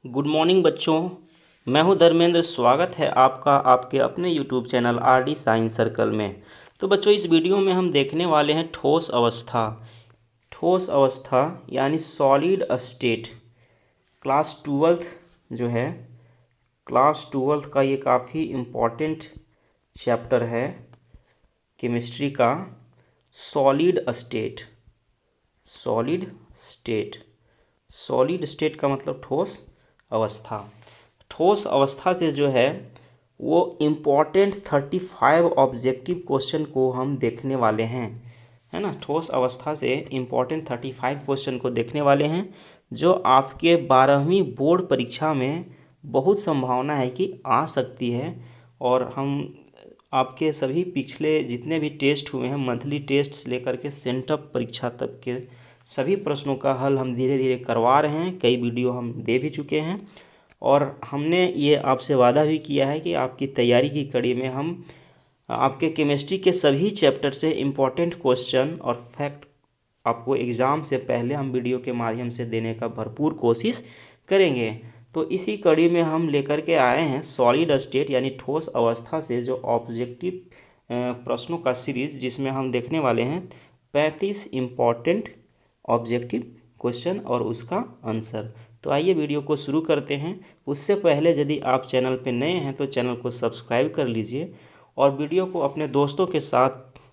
Good morning बच्चों। मैं हूं धर्मेंद्र। स्वागत है आपका आपके अपने YouTube channel RD science circle में। तो बच्चों, इस वीडियो में हम देखने वाले हैं ठोस अवस्था। ठोस अवस्था यानी सॉलिड स्टेट। क्लास ट्वेल्थ जो है, क्लास ट्वेल्थ का ये काफ़ी इम्पोर्टेंट चैप्टर है केमिस्ट्री का। Solid state, solid state, solid state का मतलब ठोस अवस्था। ठोस अवस्था से जो है वो इम्पॉर्टेंट 35 ऑब्जेक्टिव क्वेश्चन को हम देखने वाले हैं, है ना। ठोस अवस्था से इम्पॉर्टेंट 35 क्वेश्चन को देखने वाले हैं, जो आपके 12वीं बोर्ड परीक्षा में बहुत संभावना है कि आ सकती है। और हम आपके सभी पिछले जितने भी टेस्ट हुए हैं, मंथली टेस्ट से लेकर के सेंटअप परीक्षा तक के सभी प्रश्नों का हल हम धीरे धीरे करवा रहे हैं। कई वीडियो हम दे भी चुके हैं और हमने ये आपसे वादा भी किया है कि आपकी तैयारी की कड़ी में हम आपके केमिस्ट्री के सभी चैप्टर से इम्पोर्टेंट क्वेश्चन और फैक्ट आपको एग्ज़ाम से पहले हम वीडियो के माध्यम से देने का भरपूर कोशिश करेंगे। तो इसी कड़ी में हम लेकर के आए हैं सॉलिड स्टेट यानी ठोस अवस्था से जो ऑब्जेक्टिव प्रश्नों का सीरीज़, जिसमें हम देखने वाले हैं 35 इम्पॉर्टेंट ऑब्जेक्टिव क्वेश्चन और उसका आंसर। तो आइए वीडियो को शुरू करते हैं। उससे पहले यदि आप चैनल पर नए हैं तो चैनल को सब्सक्राइब कर लीजिए और वीडियो को अपने दोस्तों के साथ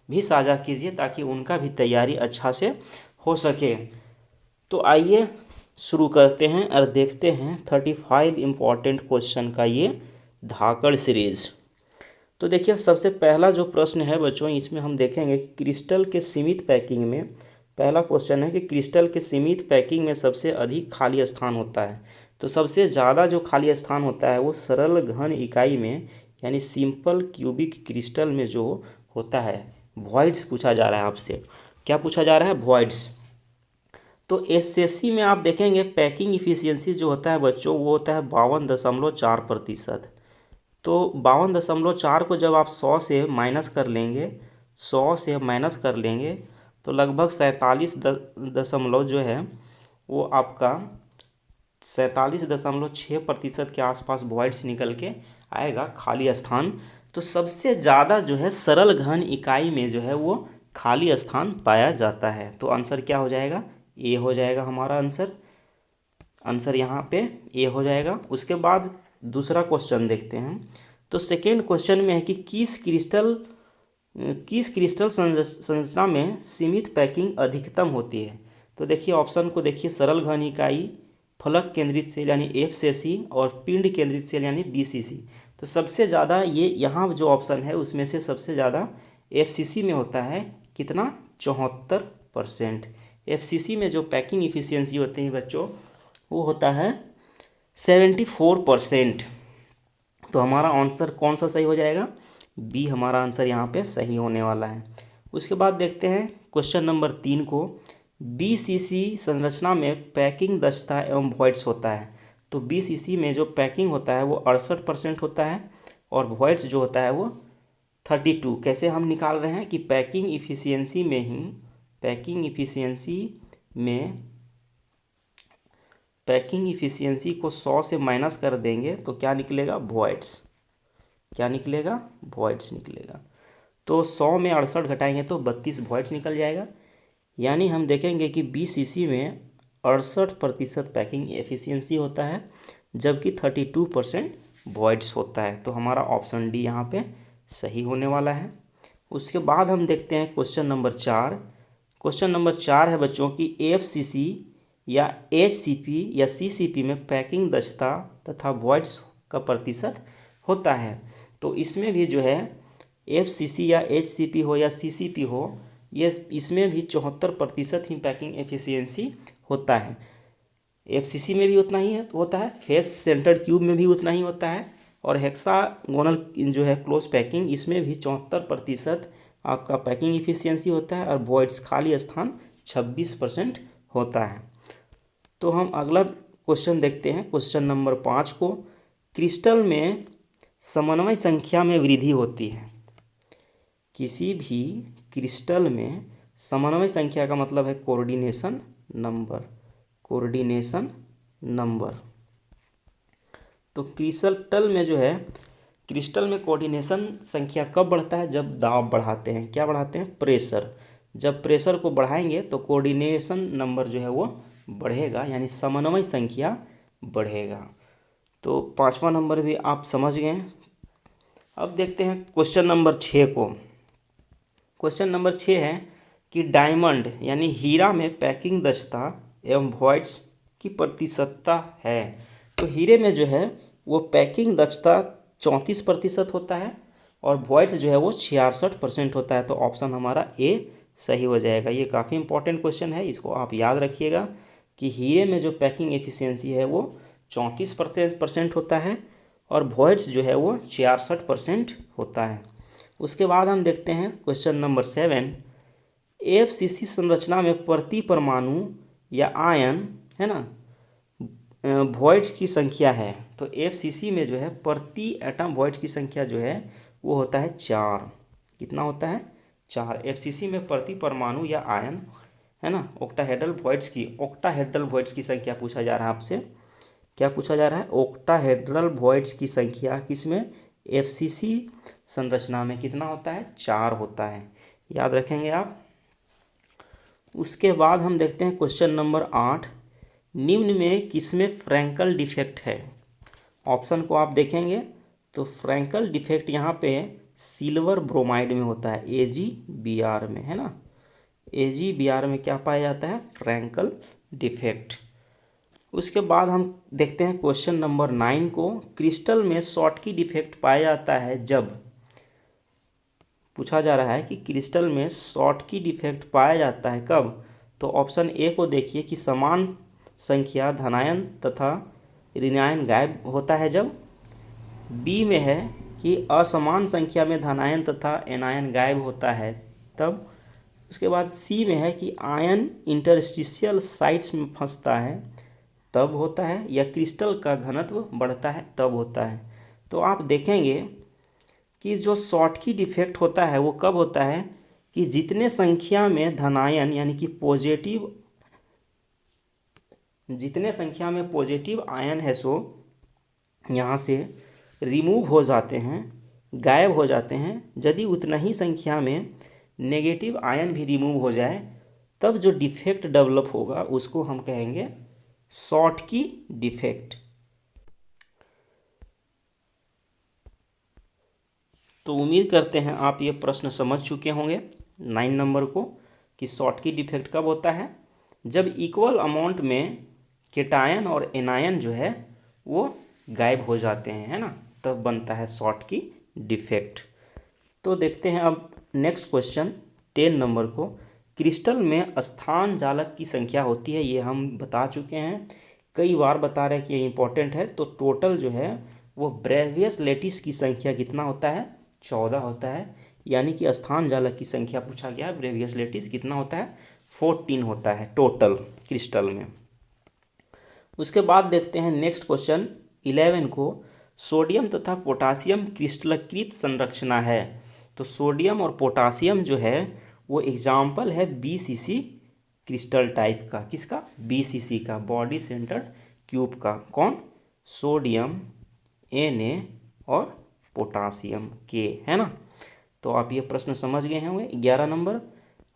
भी साझा कीजिए ताकि उनका भी तैयारी अच्छा से हो सके। तो आइए शुरू करते हैं और देखते हैं 35 इम्पॉर्टेंट क्वेश्चन का ये धाकड़ सीरीज़। तो देखिए, सबसे पहला जो प्रश्न है बच्चों, इसमें हम देखेंगे कि क्रिस्टल के सीमित पैकिंग में, पहला क्वेश्चन है कि क्रिस्टल के सीमित पैकिंग में सबसे अधिक खाली स्थान होता है। तो सबसे ज़्यादा जो खाली स्थान होता है वो सरल घन इकाई में यानी सिंपल क्यूबिक क्रिस्टल में जो होता है। वॉइड्स पूछा जा रहा है आपसे। क्या पूछा जा रहा है? वॉइड्स। तो एसएससी में आप देखेंगे पैकिंग इफिशियंसी जो होता है बच्चों, वो होता है 52.4%। तो 52.4 को जब आप 100 से माइनस कर लेंगे, 100 से माइनस कर लेंगे तो लगभग 47 जो है वो आपका 47.6% के आसपास वॉइड्स निकल के आएगा, खाली स्थान। तो सबसे ज़्यादा जो है सरल घन इकाई में जो है वो खाली स्थान पाया जाता है। तो आंसर क्या हो जाएगा? ए हो जाएगा हमारा आंसर। आंसर यहाँ पे ए हो जाएगा। उसके बाद दूसरा क्वेश्चन देखते हैं। तो सेकेंड क्वेश्चन में है कि किस क्रिस्टल संरचना में सीमित पैकिंग अधिकतम होती है। तो देखिए ऑप्शन को देखिए, सरल घन इकाई, फलक केंद्रित सेल यानी एफसीसी और पिंड केंद्रित सेल यानी बीसीसी। तो सबसे ज़्यादा ये यहाँ जो ऑप्शन है उसमें से सबसे ज़्यादा एफसीसी में होता है। कितना? 74%। एफसीसी में जो पैकिंग इफिशियंसी होती है बच्चों वो होता है 74%। तो हमारा आंसर कौन सा सही हो जाएगा? बी हमारा आंसर यहाँ पे सही होने वाला है। उसके बाद देखते हैं क्वेश्चन नंबर 3 को। बीसीसी संरचना में पैकिंग दक्षता एवं वॉइड्स होता है। तो बीसीसी में जो पैकिंग होता है वो 68% होता है और वॉइड्स जो होता है वो 32। कैसे हम निकाल रहे हैं कि पैकिंग इफिशियंसी को 100 से माइनस कर देंगे तो क्या निकलेगा? वॉइड्स। क्या निकलेगा? वॉइड्स निकलेगा। तो 100 में 68 घटाएंगे तो 32 वॉइड्स निकल जाएगा। यानी हम देखेंगे कि बीसीसी में 68% पैकिंग एफिशिएंसी होता है जबकि 32% वॉइड्स होता है। तो हमारा ऑप्शन डी यहाँ पे सही होने वाला है। उसके बाद हम देखते हैं क्वेश्चन नंबर 4। क्वेश्चन नंबर 4 है बच्चों की एफसीसी या एचसीपी या सीसीपी में पैकिंग दक्षता तथा वॉइड्स का प्रतिशत होता है। तो इसमें भी जो है एफसीसी या एचसीपी हो या सीसीपी हो, ये इसमें भी 74% ही पैकिंग एफिशिएंसी होता है। एफसीसी में भी उतना ही होता है, फेस सेंटर्ड क्यूब में भी उतना ही होता है और हेक्सागोनल जो है क्लोज पैकिंग, इसमें भी 74% आपका पैकिंग इफिशियंसी होता है और वॉइड्स खाली स्थान 26% होता है। तो हम अगला क्वेश्चन देखते हैं, क्वेश्चन नंबर 5 को। क्रिस्टल में समन्वय संख्या में वृद्धि होती है। किसी भी क्रिस्टल में समन्वय संख्या का मतलब है कोऑर्डिनेशन नंबर। Coordination number. तो क्रिस्टल में जो है, क्रिस्टल में कोऑर्डिनेशन संख्या कब बढ़ता है? जब दाब बढ़ाते हैं। क्या बढ़ाते हैं? प्रेशर। जब प्रेशर को बढ़ाएंगे तो कोऑर्डिनेशन नंबर जो है वो बढ़ेगा, यानी समन्वय संख्या बढ़ेगा। तो 5वां नंबर भी आप समझ गए हैं। अब देखते हैं क्वेश्चन नंबर 6 को। क्वेश्चन नंबर 6 है कि डायमंड यानी हीरा में पैकिंग दक्षता एवं वॉइड्स की प्रतिशतता है। तो हीरे में जो है वो पैकिंग दक्षता 34% होता है और वॉइड्स जो है वो 66% होता है। तो ऑप्शन हमारा ए सही हो जाएगा। ये काफ़ी इंपॉर्टेंट क्वेश्चन है, इसको आप याद रखिएगा कि हीरे में जो पैकिंग एफिशिएंसी है वो 34% होता है और वॉइड्स जो है वो 66% होता है। उसके बाद हम देखते हैं क्वेश्चन नंबर 7। एफसीसी संरचना में प्रति परमाणु या आयन है ना वॉइड्स की संख्या है। तो एफसीसी में जो है प्रति एटम वॉइड्स की संख्या जो है वो होता है 4। कितना होता है? 4। एफसीसी में प्रति परमाणु या आयन है ना ऑक्टाहेड्रल वॉइड्स की संख्या पूछा जा रहा है आपसे। क्या पूछा जा रहा है? ऑक्टाहेड्रल वॉइड्स की संख्या किसमें? एफसीसी संरचना में कितना होता है? 4 होता है। याद रखेंगे आप। उसके बाद हम देखते हैं क्वेश्चन नंबर 8। निम्न में किसमें फ्रैंकल डिफेक्ट है? ऑप्शन को आप देखेंगे तो फ्रैंकल डिफेक्ट यहाँ पे सिल्वर ब्रोमाइड में होता है, AgBr में, है ना। AgBr में क्या पाया जाता है? Frenkel defect. उसके बाद हम देखते हैं क्वेश्चन नंबर 9 को। क्रिस्टल में शॉटकी डिफेक्ट पाया जाता है जब, पूछा जा रहा है कि क्रिस्टल में शॉटकी डिफेक्ट पाया जाता है कब? तो ऑप्शन ए को देखिए कि समान संख्या धनायन तथा ऋणायन गायब होता है जब। बी में है कि असमान संख्या में धनायन तथा एनायन गायब होता है तब। उसके बाद सी में है कि आयन इंटरस्टिशियल साइट्स में फंसता है तब होता है, या क्रिस्टल का घनत्व बढ़ता है तब होता है। तो आप देखेंगे कि जो शॉटकी डिफेक्ट होता है वो कब होता है कि जितने संख्या में धनायन यानी कि जितने संख्या में पॉजिटिव आयन है सो यहाँ से रिमूव हो जाते हैं, गायब हो जाते हैं। यदि उतना ही संख्या में नेगेटिव आयन भी रिमूव हो जाए तब जो डिफेक्ट डेवलप होगा उसको हम कहेंगे शॉटकी डिफेक्ट। तो उम्मीद करते हैं आप ये प्रश्न समझ चुके होंगे 9 नंबर को कि शॉटकी डिफेक्ट कब होता है? जब इक्वल अमाउंट में केटायन और एनायन जो है वो गायब हो जाते हैं, है ना, तब बनता है शॉटकी डिफेक्ट। तो देखते हैं अब नेक्स्ट क्वेश्चन 10 नंबर को। क्रिस्टल में स्थान जालक की संख्या होती है, ये हम बता चुके हैं, कई बार बता रहे हैं कि ये इंपॉर्टेंट है। तो टोटल जो है वो ब्रेवियस लेटिस की संख्या कितना होता है? 14 होता है। यानी कि स्थान जालक की संख्या पूछा गया, ब्रेवियस लेटिस कितना होता है? 14 होता है टोटल क्रिस्टल में। उसके बाद देखते हैं नेक्स्ट क्वेश्चन 11 को। सोडियम तथा पोटासियम क्रिस्टलीकृत संरचना है। तो सोडियम और पोटासियम जो है वो एग्जाम्पल है BCC क्रिस्टल टाइप का। किसका? BCC का, बॉडी सेंटर्ड क्यूब का। कौन? सोडियम Na और पोटासियम K, है ना। तो आप ये प्रश्न समझ गए होंगे 11 नंबर।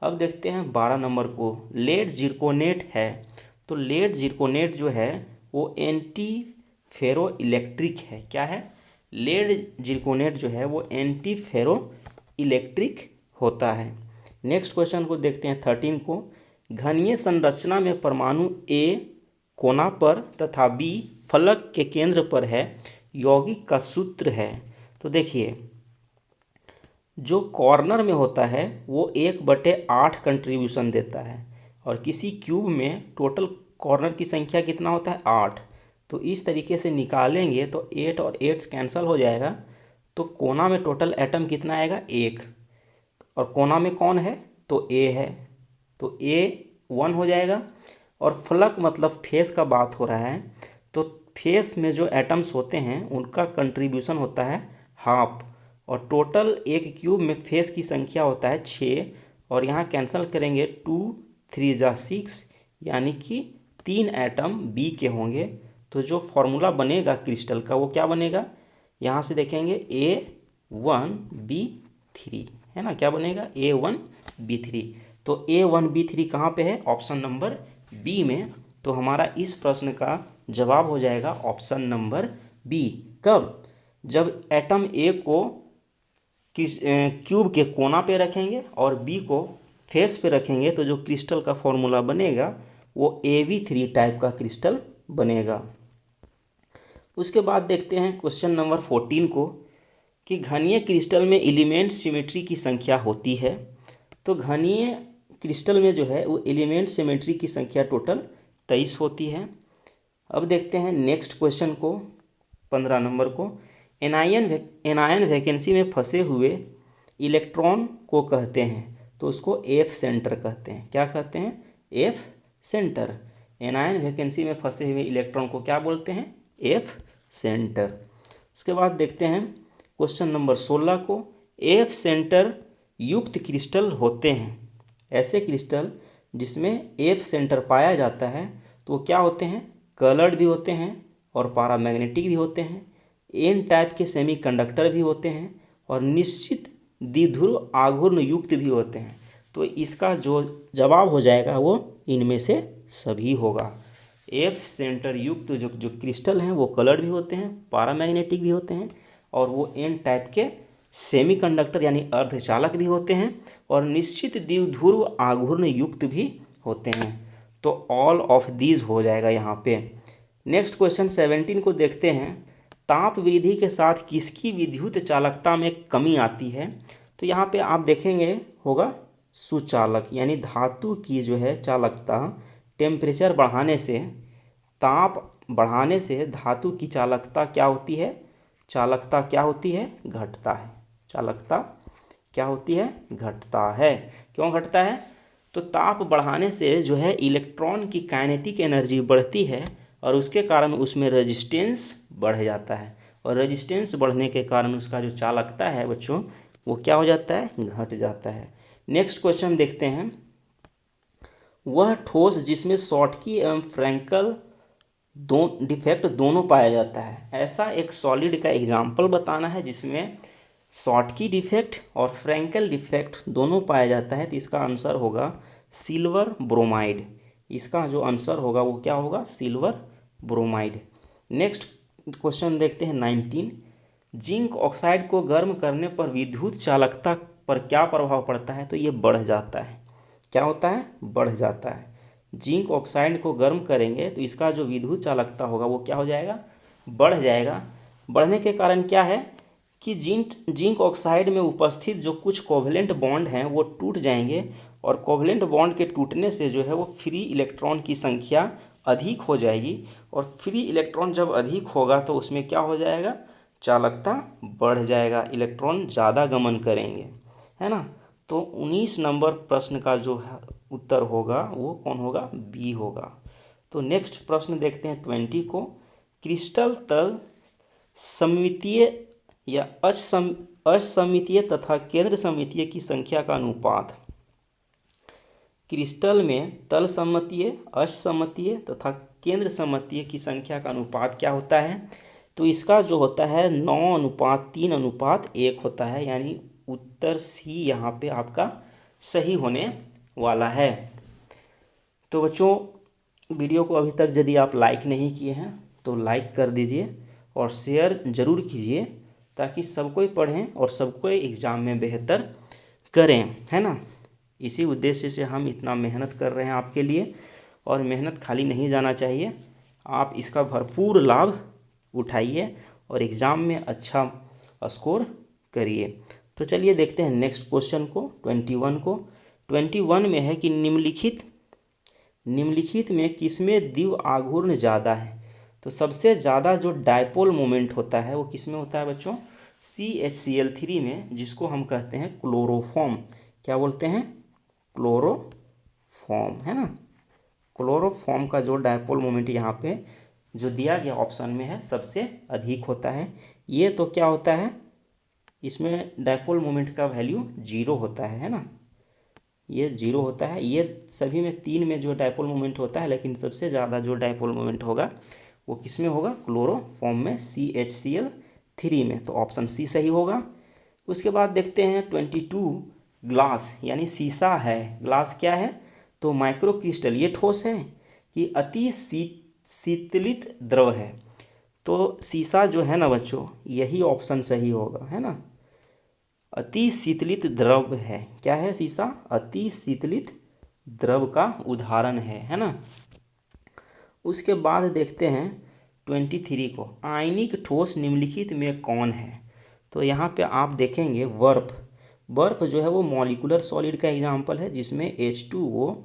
अब देखते हैं 12 नंबर को। लेड जिरकोनेट है। तो लेड जिरकोनेट जो है वो एंटी फेरो इलेक्ट्रिक है। क्या है? लेड जिरकोनेट जो है वो एंटी फेरो इलेक्ट्रिक होता है। नेक्स्ट क्वेश्चन को देखते हैं 13 को। घनीय संरचना में परमाणु A कोना पर तथा B फलक के केंद्र पर है, यौगिक का सूत्र है। तो देखिए जो कॉर्नर में होता है वो 1/8 कंट्रीब्यूशन देता है और किसी क्यूब में टोटल कॉर्नर की संख्या कितना होता है? 8। तो इस तरीके से निकालेंगे तो 8 और 8 कैंसिल हो जाएगा। तो कोना में टोटल एटम कितना आएगा? 1। और कोना में कौन है? तो A है, तो A 1 हो जाएगा। और फलक मतलब फेस का बात हो रहा है, तो फेस में जो एटम्स होते हैं उनका कंट्रीब्यूशन होता है हाफ। और टोटल एक क्यूब में फेस की संख्या होता है 6। और यहाँ कैंसिल करेंगे 2 3 जा 6, यानी कि 3 एटम B के होंगे। तो जो फॉर्मूला बनेगा क्रिस्टल का वो क्या बनेगा, यहाँ से देखेंगे A1B3 है ना, क्या बनेगा A1B3। तो A1B3 कहाँ पे है, ऑप्शन नंबर बी में। तो हमारा इस प्रश्न का जवाब हो जाएगा ऑप्शन नंबर बी। कब, जब एटम ए को क्यूब के कोना पे रखेंगे और बी को फेस पे रखेंगे तो जो क्रिस्टल का फॉर्मूला बनेगा वो AB3 टाइप का क्रिस्टल बनेगा। उसके बाद देखते हैं क्वेश्चन नंबर 14 को, कि घनीय क्रिस्टल में एलिमेंट सिमेट्री की संख्या होती है। तो घनीय क्रिस्टल में जो है वो एलिमेंट सिमेट्री की संख्या टोटल 23 होती है। अब देखते हैं नेक्स्ट क्वेश्चन को, 15 नंबर को, एनायन वैकेंसी में फंसे हुए इलेक्ट्रॉन को कहते हैं, तो उसको एफ सेंटर कहते हैं। क्या कहते हैं, एफ सेंटर। एनायन वैकेंसी में फंसे हुए इलेक्ट्रॉन को क्या बोलते हैं, एफ सेंटर। उसके बाद देखते हैं क्वेश्चन नंबर 16 को, एफ सेंटर युक्त क्रिस्टल होते हैं। ऐसे क्रिस्टल जिसमें एफ सेंटर पाया जाता है तो वो क्या होते हैं, कलर्ड भी होते हैं और पैरामैग्नेटिक भी होते हैं, एन टाइप के सेमीकंडक्टर भी होते हैं और निश्चित द्विध्रुव आघूर्ण युक्त भी होते हैं। तो इसका जो जवाब हो जाएगा वो इनमें से सभी होगा। एफ सेंटर युक्त जो क्रिस्टल हैं वो कलर्ड भी होते हैं, पैरामैग्नेटिक भी होते हैं और वो एन टाइप के सेमीकंडक्टर यानी अर्धचालक भी होते हैं और निश्चित द्विध्रुव आघूर्ण युक्त भी होते हैं। तो ऑल ऑफ दीज हो जाएगा यहाँ पे। नेक्स्ट क्वेश्चन 17 को देखते हैं, ताप वृद्धि के साथ किसकी विद्युत चालकता में कमी आती है। तो यहाँ पे आप देखेंगे होगा सुचालक, यानी धातु की जो है चालकता टेम्परेचर बढ़ाने से, ताप बढ़ाने से धातु की चालकता क्या होती है, चालकता क्या होती है, घटता है। चालकता क्या होती है, घटता है। क्यों घटता है, तो ताप बढ़ाने से जो है इलेक्ट्रॉन की काइनेटिक एनर्जी बढ़ती है और उसके कारण उसमें रेजिस्टेंस बढ़ जाता है और रेजिस्टेंस बढ़ने के कारण उसका जो चालकता है बच्चों वो क्या हो जाता है, घट जाता है। नेक्स्ट क्वेश्चन देखते हैं, वह ठोस जिसमें शॉटकी एवं फ्रैंकल डिफेक्ट दोनों पाया जाता है। ऐसा एक सॉलिड का एग्जाम्पल बताना है जिसमें शॉटकी डिफेक्ट और फ्रैंकल डिफेक्ट दोनों पाया जाता है। तो इसका आंसर होगा सिल्वर ब्रोमाइड। इसका जो आंसर होगा वो क्या होगा, सिल्वर ब्रोमाइड। नेक्स्ट क्वेश्चन देखते हैं 19, जिंक ऑक्साइड को गर्म करने पर विद्युत चालकता पर क्या प्रभाव पड़ता है। तो ये बढ़ जाता है, क्या होता है, बढ़ जाता है। जिंक ऑक्साइड को गर्म करेंगे तो इसका जो विद्युत चालकता होगा वो क्या हो जाएगा, बढ़ जाएगा। बढ़ने के कारण क्या है कि जिंक ऑक्साइड में उपस्थित जो कुछ कोवलेंट बॉन्ड हैं वो टूट जाएंगे और कोवलेंट बॉन्ड के टूटने से जो है वो फ्री इलेक्ट्रॉन की संख्या अधिक हो जाएगी और फ्री इलेक्ट्रॉन जब अधिक होगा तो उसमें क्या हो जाएगा, चालकता बढ़ जाएगा, इलेक्ट्रॉन ज़्यादा गमन करेंगे, है ना। तो 19 नंबर प्रश्न का जो है उत्तर होगा वो कौन होगा, बी होगा। तो नेक्स्ट प्रश्न देखते हैं 20 को, क्रिस्टल तल सममितीय या असममितीय तथा केंद्र सममितीय की संख्या का अनुपात। क्रिस्टल में तल सममितीय, असममितीय तथा केंद्र सममितीय की संख्या का अनुपात क्या होता है। तो इसका जो होता है 9:3:1 होता है, यानी उत्तर सी यहाँ पे आपका सही होने वाला है। तो बच्चों वीडियो को अभी तक यदि आप लाइक नहीं किए हैं तो लाइक कर दीजिए और शेयर ज़रूर कीजिए ताकि सब कोई पढ़ें और सब कोई एग्ज़ाम में बेहतर करें, है ना। इसी उद्देश्य से हम इतना मेहनत कर रहे हैं आपके लिए और मेहनत खाली नहीं जाना चाहिए। आप इसका भरपूर लाभ उठाइए और एग्ज़ाम में अच्छा स्कोर करिए। तो चलिए देखते हैं नेक्स्ट क्वेश्चन को 21 को। 21 में है कि निम्नलिखित में किसमें द्विव आघूर्ण ज़्यादा है। तो सबसे ज़्यादा जो डायपोल मोमेंट होता है वो किसमें होता है बच्चों, CHCl3 में, जिसको हम कहते हैं क्लोरोफॉर्म। क्या बोलते हैं, क्लोरोफॉर्म, है ना। क्लोरोफॉर्म का जो डायपोल मोमेंट यहाँ पे जो दिया गया ऑप्शन में है सबसे अधिक होता है। ये तो क्या होता है, इसमें डायपोल मोमेंट का वैल्यू 0 होता है ना, ये 0 होता है। ये सभी में 3 में जो डायपोल मोमेंट होता है, लेकिन सबसे ज़्यादा जो डायपोल मोमेंट होगा वो किस में होगा, क्लोरोफॉर्म में, CHCl3 में। तो ऑप्शन सी सही होगा। उसके बाद देखते हैं 22 ग्लास यानी शीशा है। ग्लास क्या है, तो माइक्रो क्रिस्टल, ये ठोस है कि अति शीतलित द्रव है। तो शीशा जो है ना बच्चों, यही ऑप्शन सही होगा, है ना। अति शीतलित द्रव है, क्या है शीशा, अति शीतलित द्रव का उदाहरण है ना। उसके बाद देखते हैं 23 को, आयनिक ठोस निम्नलिखित में कौन है। तो यहाँ पे आप देखेंगे बर्फ। बर्फ जो है वो मॉलिकुलर सॉलिड का एग्जाम्पल है, जिसमें H2O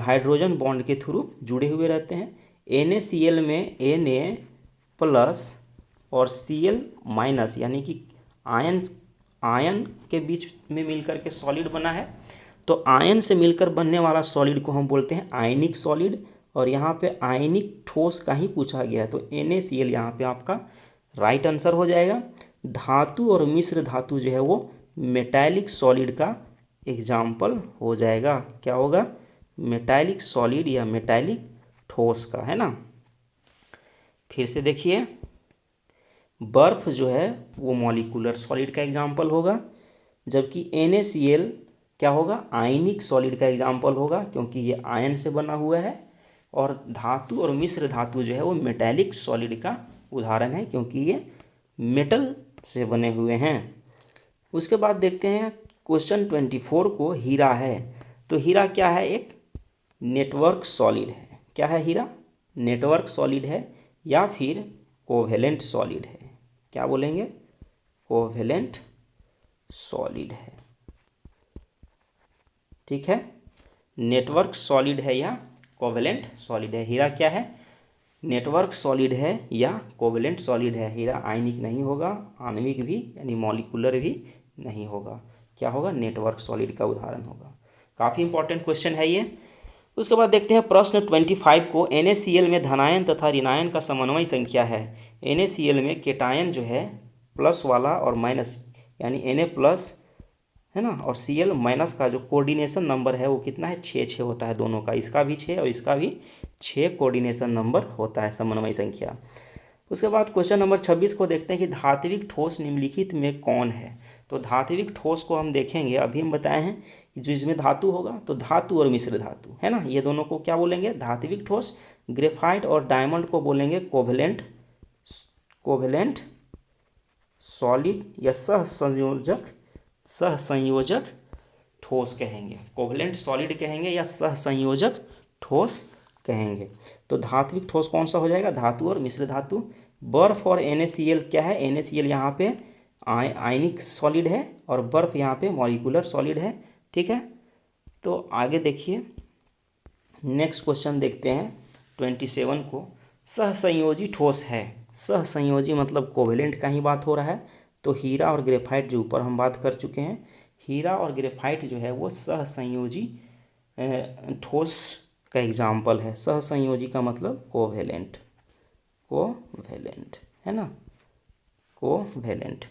हाइड्रोजन बॉन्ड के थ्रू जुड़े हुए रहते हैं। NaCl में Na प्लस और Cl- यानी कि आयन के बीच में मिलकर के सॉलिड बना है। तो आयन से मिलकर बनने वाला सॉलिड को हम बोलते हैं आयनिक सॉलिड, और यहाँ पे आयनिक ठोस का ही पूछा गया है, तो NaCl यहाँ पे आपका राइट आंसर हो जाएगा। धातु और मिश्र धातु जो है वो मेटालिक सॉलिड का एग्जाम्पल हो जाएगा। क्या होगा, मेटालिक सॉलिड या मेटालिक ठोस का, है ना। फिर से देखिए, बर्फ जो है वो मॉलिकुलर सॉलिड का एग्जाम्पल होगा, जबकि NaCl क्या होगा, आयनिक सॉलिड का एग्जाम्पल होगा, क्योंकि ये आयन से बना हुआ है। और धातु और मिश्र धातु जो है वो मेटालिक सॉलिड का उदाहरण है, क्योंकि ये मेटल से बने हुए हैं। उसके बाद देखते हैं क्वेश्चन 24 को, हीरा है। तो हीरा क्या है, एक नेटवर्क सॉलिड है। क्या है हीरा, नेटवर्क सॉलिड है या फिर कोवेलेंट सॉलिड है। क्या बोलेंगे, कोवेलेंट सॉलिड है, ठीक है। नेटवर्क सॉलिड है या कोवेलेंट सॉलिड है। हीरा क्या है, नेटवर्क सॉलिड है या कोवेलेंट सॉलिड है। हीरा आयनिक नहीं होगा, आणविक भी यानी मॉलिकुलर भी नहीं होगा। क्या होगा, नेटवर्क सॉलिड का उदाहरण होगा। काफ़ी इंपॉर्टेंट क्वेश्चन है ये। उसके बाद देखते हैं प्रश्न 25 को, NaCl में धनायन तथा ऋणायन का समन्वय संख्या है। NaCl में केटायन जो है प्लस वाला और माइनस, यानी Na प्लस है ना, और Cl माइनस का जो कोऑर्डिनेशन नंबर है वो कितना है, 6 होता है दोनों का, इसका भी 6 और इसका भी 6 कोऑर्डिनेशन नंबर होता है, समन्वय संख्या। उसके बाद क्वेश्चन नंबर 26 को देखते हैं कि धात्विक ठोस निम्नलिखित में कौन है। तो धात्विक ठोस को हम देखेंगे, अभी हम बताए हैं कि जो इसमें धातु होगा, तो धातु और मिश्र धातु, है ना, ये दोनों को क्या बोलेंगे, धात्विक ठोस। ग्रेफाइट और डायमंड को बोलेंगे कोवेलेंट सॉलिड या सहसंयोजक ठोस कहेंगे। कोवेलेंट सॉलिड कहेंगे या सहसंयोजक ठोस कहेंगे। तो धात्विक ठोस कौन सा हो जाएगा, धातु और मिश्र धातु। बर्फ और NaCl क्या है, NaCl यहाँ पे आयनिक सॉलिड है और बर्फ यहाँ पे मॉलिकुलर सॉलिड है, ठीक है। तो आगे देखिए, नेक्स्ट क्वेश्चन देखते हैं 27 को, सहसंयोजी ठोस है। सहसंयोजी मतलब कोवेलेंट का ही बात हो रहा है। तो हीरा और ग्रेफाइट जो ऊपर हम बात कर चुके हैं, हीरा और ग्रेफाइट जो है वो सहसंयोजी ठोस का एग्जाम्पल है। सहसंयोजी का मतलब कोवेलेंट है ना, कोवेलेंट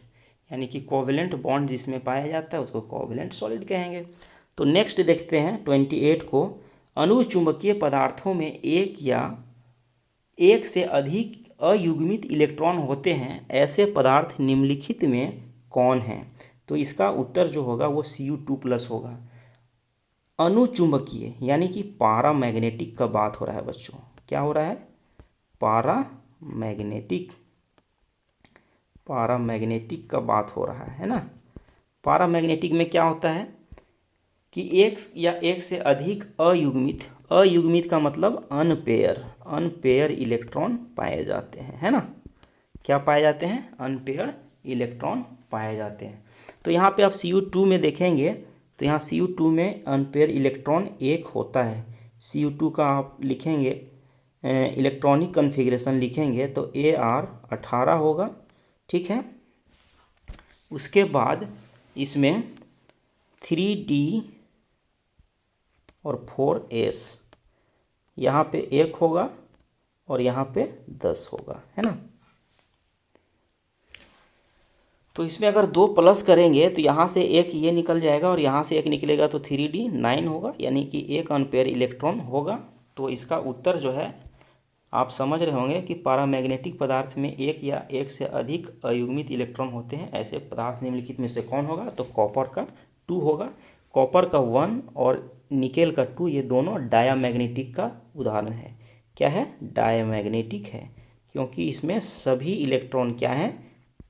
यानी कि कोवेलेंट बॉन्ड जिसमें पाया जाता है उसको कोवेलेंट सॉलिड कहेंगे। तो नेक्स्ट देखते हैं 28 को, अनुचुंबकीय पदार्थों में एक या एक से अधिक अयुग्मित इलेक्ट्रॉन होते हैं, ऐसे पदार्थ निम्नलिखित में कौन है। तो इसका उत्तर जो होगा वो Cu2+ होगा। अनुचुंबकीय यानी कि पारामैग्नेटिक का बात हो रहा है बच्चों। क्या हो रहा है, पारामैग्नेटिक का बात हो रहा है ना। पारामैग्नेटिक में क्या होता है कि एक या एक से अधिक अयुग्मित का मतलब अनपेयर इलेक्ट्रॉन पाए जाते हैं, है ना। क्या पाए जाते हैं, अनपेयर इलेक्ट्रॉन पाए जाते हैं। तो यहाँ पे आप Cu2 में देखेंगे, तो यहाँ Cu2 में अनपेयर इलेक्ट्रॉन एक होता है। Cu2 का आप लिखेंगे इलेक्ट्रॉनिक कन्फिग्रेशन लिखेंगे तो Ar18 होगा, ठीक है। उसके बाद इसमें 3D और 4S, यहाँ पे 1 होगा और यहाँ पे 10 होगा, है ना। तो इसमें अगर 2 प्लस करेंगे तो यहाँ से एक ये निकल जाएगा और यहाँ से एक निकलेगा, तो 3D 9 होगा, यानी कि 1 अनपेयर इलेक्ट्रॉन होगा। तो इसका उत्तर जो है आप समझ रहे होंगे कि पारामैग्नेटिक पदार्थ में एक या एक से अधिक अयुग्मित इलेक्ट्रॉन होते हैं। ऐसे पदार्थ निम्नलिखित में से कौन होगा? तो कॉपर का 2 होगा। कॉपर का 1 और निकेल का 2 ये दोनों डायामैग्नेटिक का उदाहरण है। क्या है? डायामैग्नेटिक है, क्योंकि इसमें सभी इलेक्ट्रॉन क्या हैं?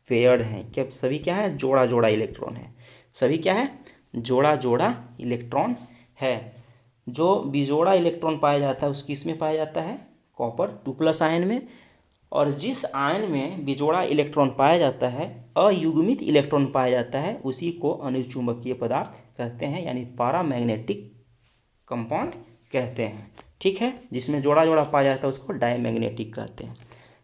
पेयर्ड हैं। क्या सभी क्या है? जोड़ा जोड़ा इलेक्ट्रॉन है। सभी क्या है? जोड़ा जोड़ा इलेक्ट्रॉन है। जो बिजोड़ा इलेक्ट्रॉन पाया जाता है उसकी इसमें पाया जाता है कॉपर 2+ आयन में, और जिस आयन में बिजोड़ा इलेक्ट्रॉन पाया जाता है, अयुग्मित इलेक्ट्रॉन पाया जाता है, उसी को अनुचुंबकीय पदार्थ कहते हैं, यानी पारामैग्नेटिक कंपाउंड कहते हैं। ठीक है, जिसमें जोड़ा जोड़ा पाया जाता है उसको डायमैग्नेटिक कहते हैं।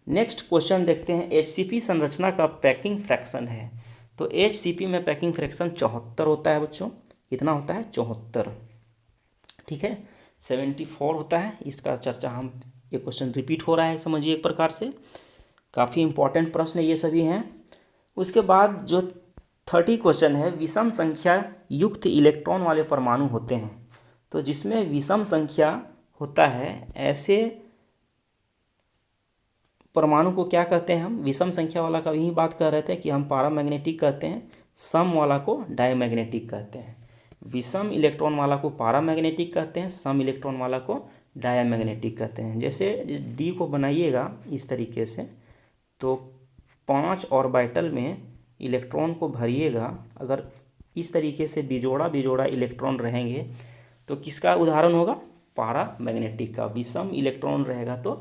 नेक्स्ट क्वेश्चन देखते हैं। HCP संरचना का पैकिंग फ्रैक्शन है। तो HCP में पैकिंग फ्रैक्शन 74 होता है बच्चों। कितना होता है? 74। ठीक है, 74 होता है। इसका चर्चा हम, ये क्वेश्चन रिपीट हो रहा है, समझिए एक प्रकार से। काफ़ी इंपॉर्टेंट प्रश्न ये सभी हैं। उसके बाद जो 30 क्वेश्चन है, विषम संख्या युक्त इलेक्ट्रॉन वाले परमाणु होते हैं। तो जिसमें विषम संख्या होता है, ऐसे परमाणु को क्या कहते हैं हम? विषम संख्या वाला का यही बात कर रहे थे कि हम पारामैग्नेटिक कहते हैं, सम वाला को डायमैग्नेटिक कहते हैं। विषम इलेक्ट्रॉन वाला को पारामैग्नेटिक कहते हैं, सम इलेक्ट्रॉन वाला को डायमैग्नेटिक कहते हैं। जैसे डी को बनाइएगा इस तरीके से, तो 5 ऑर्बिटल में इलेक्ट्रॉन को भरिएगा। अगर इस तरीके से बिजोड़ा बिजोड़ा इलेक्ट्रॉन रहेंगे तो किसका उदाहरण होगा? पारामैग्नेटिक का। विषम इलेक्ट्रॉन रहेगा तो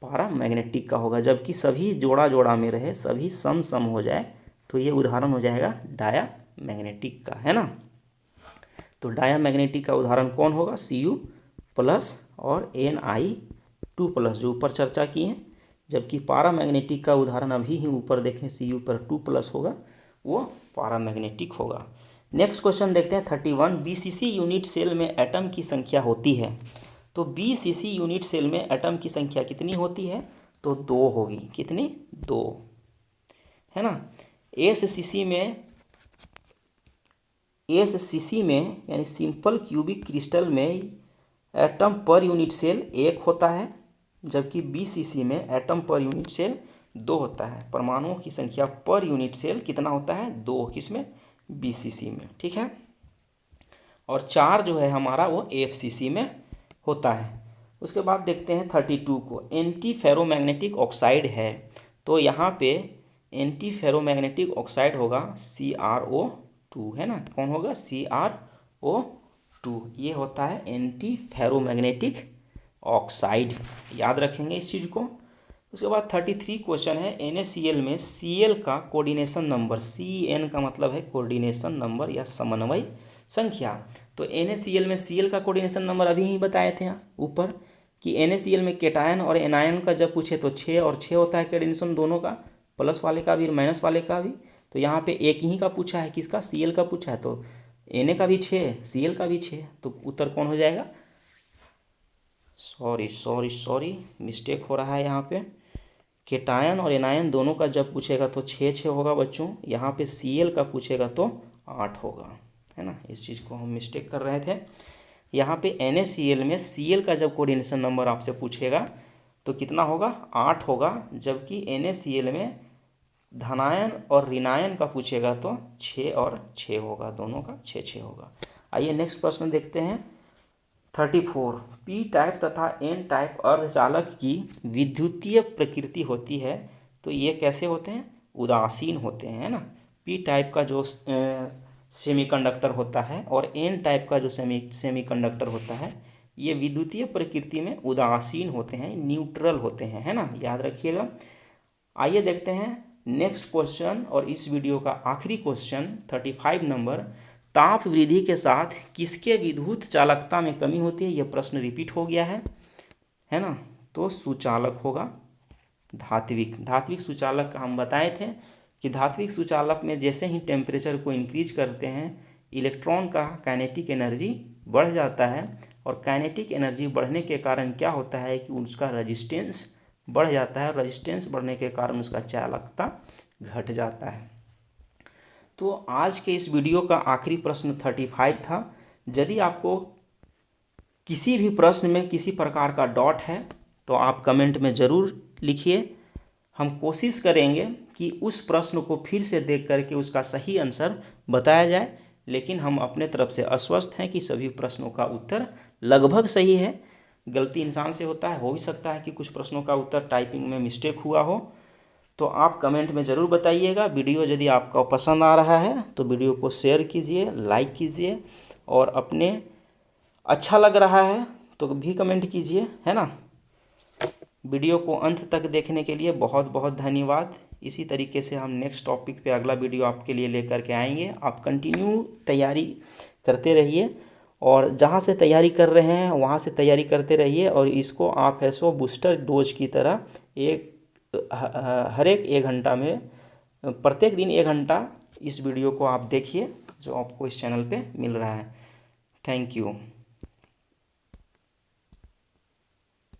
पारामैग्नेटिक का होगा, जबकि सभी जोड़ा जोड़ा में रहे, सभी सम सम हो जाए तो ये उदाहरण हो जाएगा डायामैग्नेटिक का, है ना। तो डायामैग्नेटिक का उदाहरण कौन होगा? Cu+ और Ni2+, जो ऊपर चर्चा किए हैं। जबकि पारामैग्नेटिक का उदाहरण अभी ही ऊपर देखें, Cu पर 2+ होगा, वो पारामैग्नेटिक होगा। नेक्स्ट क्वेश्चन देखते हैं 31। BCC यूनिट सेल में एटम की संख्या होती है। तो BCC यूनिट सेल में एटम की संख्या कितनी होती है? तो 2 होगी। कितनी? 2, है ना। SCC में यानी सिंपल क्यूबिक क्रिस्टल में एटम पर यूनिट सेल 1 होता है, जबकि BCC में एटम पर यूनिट सेल 2 होता है। परमाणुओं की संख्या पर यूनिट सेल कितना होता है? 2। किसमें? BCC में। ठीक है, और 4 जो है हमारा वो FCC में होता है। उसके बाद देखते हैं 32 को। एंटी फेरोमैग्नेटिक ऑक्साइड है। तो यहाँ पे एंटी फेरोमैग्नेटिक ऑक्साइड होगा CrO2, है ना। कौन होगा? CrO2। ये होता है एंटी फेरोमैग्नेटिक ऑक्साइड। याद रखेंगे इस चीज़ को। उसके बाद 33 क्वेश्चन है। NaCl में Cl का कोऑर्डिनेशन नंबर, CN का मतलब है कोऑर्डिनेशन नंबर या समन्वय संख्या। तो NaCl में Cl का कोऑर्डिनेशन नंबर अभी ही बताए थे ऊपर कि NaCl में केटायन और एनायन का जब पूछे तो 6 और 6 होता है कोऑर्डिनेशन दोनों का, प्लस वाले का भी और माइनस वाले का भी। तो यहाँ पे एक ही का पूछा है, किसका? Cl का पूछा है। तो Na का भी 6, Cl का भी 6, तो उत्तर कौन हो जाएगा? सॉरी मिस्टेक हो रहा है यहाँ पे। केटायन और एनायन दोनों का जब पूछेगा तो 6 होगा बच्चों। यहाँ पे Cl का पूछेगा तो 8 होगा, है ना। इस चीज़ को हम मिस्टेक कर रहे थे। यहाँ पे NaCl में Cl का जब कोऑर्डिनेशन नंबर आपसे पूछेगा तो कितना होगा? 8 होगा, जबकि NaCl में धनायन और ऋणायन का पूछेगा तो 6 और 6 होगा, दोनों का 6 होगा। आइए नेक्स्ट प्रश्न देखते हैं 34। P टाइप तथा N टाइप अर्धचालक की विद्युतीय प्रकृति होती है। तो ये कैसे होते हैं? उदासीन होते हैं, है ना। P टाइप का जो सेमीकंडक्टर होता है और N टाइप का जो सेमीकंडक्टर होता है, ये विद्युतीय प्रकृति में उदासीन होते हैं, न्यूट्रल होते हैं, है ना। याद रखिएगा। आइए देखते हैं नेक्स्ट क्वेश्चन, और इस वीडियो का आखिरी क्वेश्चन 35 नंबर। ताप वृद्धि के साथ किसके विद्युत चालकता में कमी होती है? यह प्रश्न रिपीट हो गया है ना। तो सुचालक होगा धात्विक सुचालक का हम बताए थे कि धात्विक सुचालक में जैसे ही टेम्परेचर को इंक्रीज करते हैं, इलेक्ट्रॉन का काइनेटिक एनर्जी बढ़ जाता है, और काइनेटिक एनर्जी बढ़ने के कारण क्या होता है कि उसका रेजिस्टेंस बढ़ जाता है, और रेजिस्टेंस बढ़ने के कारण उसका चालकता घट जाता है। तो आज के इस वीडियो का आखिरी प्रश्न 35 था। यदि आपको किसी भी प्रश्न में किसी प्रकार का डाउट है तो आप कमेंट में ज़रूर लिखिए। हम कोशिश करेंगे कि उस प्रश्न को फिर से देख करके उसका सही आंसर बताया जाए, लेकिन हम अपने तरफ से आश्वस्त हैं कि सभी प्रश्नों का उत्तर लगभग सही है। गलती इंसान से होता है, हो भी सकता है कि कुछ प्रश्नों का उत्तर टाइपिंग में मिस्टेक हुआ हो। तो आप कमेंट में ज़रूर बताइएगा। वीडियो यदि आपको पसंद आ रहा है तो वीडियो को शेयर कीजिए, लाइक कीजिए, और अपने अच्छा लग रहा है तो भी कमेंट कीजिए, है ना। वीडियो को अंत तक देखने के लिए बहुत बहुत धन्यवाद। इसी तरीके से हम नेक्स्ट टॉपिक पे अगला वीडियो आपके लिए लेकर के आएंगे। आप कंटिन्यू तैयारी करते रहिए, और जहाँ से तैयारी कर रहे हैं वहाँ से तैयारी करते रहिए, और इसको आप है सो बूस्टर डोज की तरह हर एक घंटा में, प्रत्येक दिन 1 घंटा इस वीडियो को आप देखिए जो आपको इस चैनल पे मिल रहा है। Thank you.